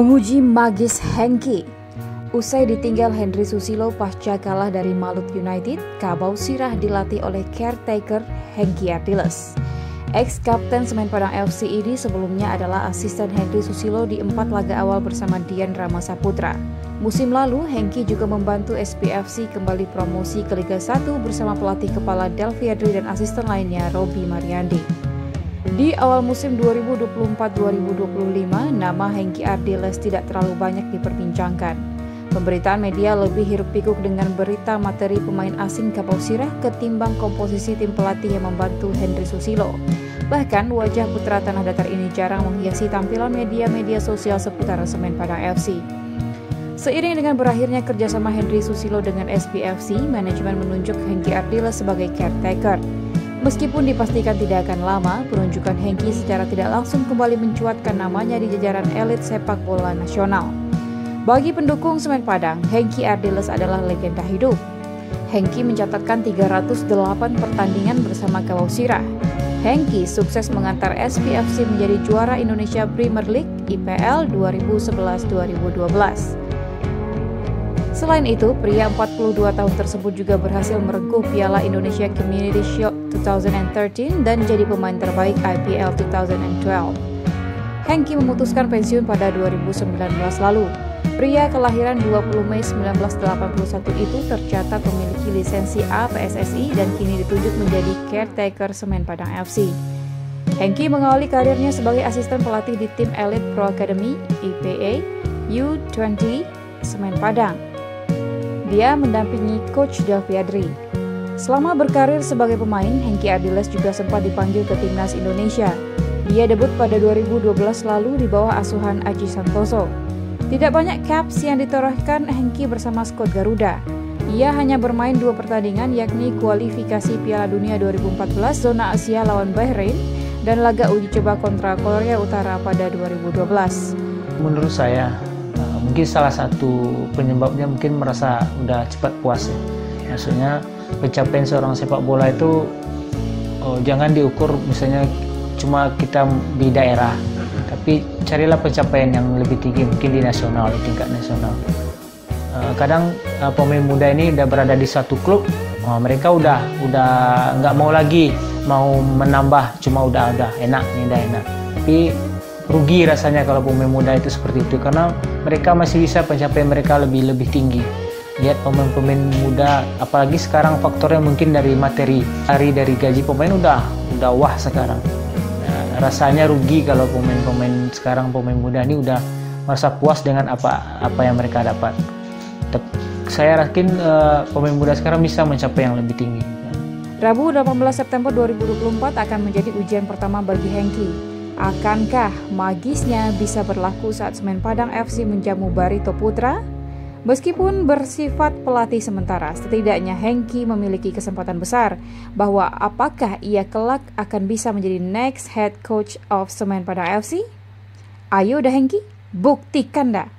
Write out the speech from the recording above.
Menguji magis Hengki. Usai ditinggal Henry Susilo pasca kalah dari Malut United, Kabau Sirah dilatih oleh caretaker Hengki Ardiles. Ex-kapten Semen Padang FC ini sebelumnya adalah asisten Henry Susilo di 4 laga awal bersama Dian Rama Saputra. Musim lalu, Hengki juga membantu SPFC kembali promosi ke Liga 1 bersama pelatih kepala Delviadri dan asisten lainnya Robi Mariandi. Di awal musim 2024-2025, nama Hengki Ardiles tidak terlalu banyak diperbincangkan. Pemberitaan media lebih hiruk-pikuk dengan berita materi pemain asing Kabau Sirah ketimbang komposisi tim pelatih yang membantu Henry Susilo. Bahkan wajah putra tanah datar ini jarang menghiasi tampilan media-media sosial seputar Semen Padang FC. Seiring dengan berakhirnya kerjasama Henry Susilo dengan SPFC, manajemen menunjuk Hengki Ardiles sebagai caretaker. Meskipun dipastikan tidak akan lama, penunjukan Hengki secara tidak langsung kembali mencuatkan namanya di jajaran elit sepak bola nasional. Bagi pendukung Semen Padang, Hengki Ardiles adalah legenda hidup. Hengki mencatatkan 308 pertandingan bersama Kabau Sirah. Hengki sukses mengantar SPFC menjadi juara Indonesia Premier League IPL 2011-2012. Selain itu, pria 42 tahun tersebut juga berhasil meregup Piala Indonesia Community Shield 2013 dan jadi pemain terbaik IPL 2012. Hengki memutuskan pensiun pada 2019 lalu. Pria kelahiran 20 Mei 1981 itu tercatat memiliki lisensi A PSSI dan kini ditunjuk menjadi caretaker Semen Padang FC. Hengki mengawali karirnya sebagai asisten pelatih di tim Elite Pro Academy IPA U20 Semen Padang. Dia mendampingi Coach Delviadri. Selama berkarir sebagai pemain, Hengki Ardiles juga sempat dipanggil ke Timnas Indonesia. Dia debut pada 2012 lalu di bawah asuhan Aji Santoso. Tidak banyak caps yang ditorehkan Hengki bersama skuad Garuda. Ia hanya bermain 2 pertandingan, yakni kualifikasi Piala Dunia 2014 zona Asia lawan Bahrain dan laga uji coba kontra Korea Utara pada 2012. Menurut saya, mungkin salah satu penyebabnya mungkin merasa udah cepat puas ya. Maksudnya pencapaian seorang sepak bola itu jangan diukur misalnya cuma kita di daerah, tapi carilah pencapaian yang lebih tinggi mungkin di nasional, di tingkat nasional. Kadang pemain muda ini udah berada di satu klub, mereka udah nggak mau lagi mau menambah, cuma udah enak nih, udah enak. Tapi rugi rasanya kalau pemain muda itu seperti itu, karena mereka masih bisa pencapaian mereka lebih tinggi. Lihat pemain-pemain muda, apalagi sekarang faktornya mungkin dari materi, dari gaji pemain udah wah sekarang. Nah, rasanya rugi kalau pemain sekarang, pemain muda ini udah merasa puas dengan apa yang mereka dapat. Saya yakin pemain muda sekarang bisa mencapai yang lebih tinggi. Rabu 18 September 2024 akan menjadi ujian pertama bagi Hengki. Akankah magisnya bisa berlaku saat Semen Padang FC menjamu Barito Putra? Meskipun bersifat pelatih sementara, setidaknya Hengki memiliki kesempatan besar bahwa apakah ia kelak akan bisa menjadi next head coach of Semen Padang FC? Ayo dah Hengki, buktikan dah!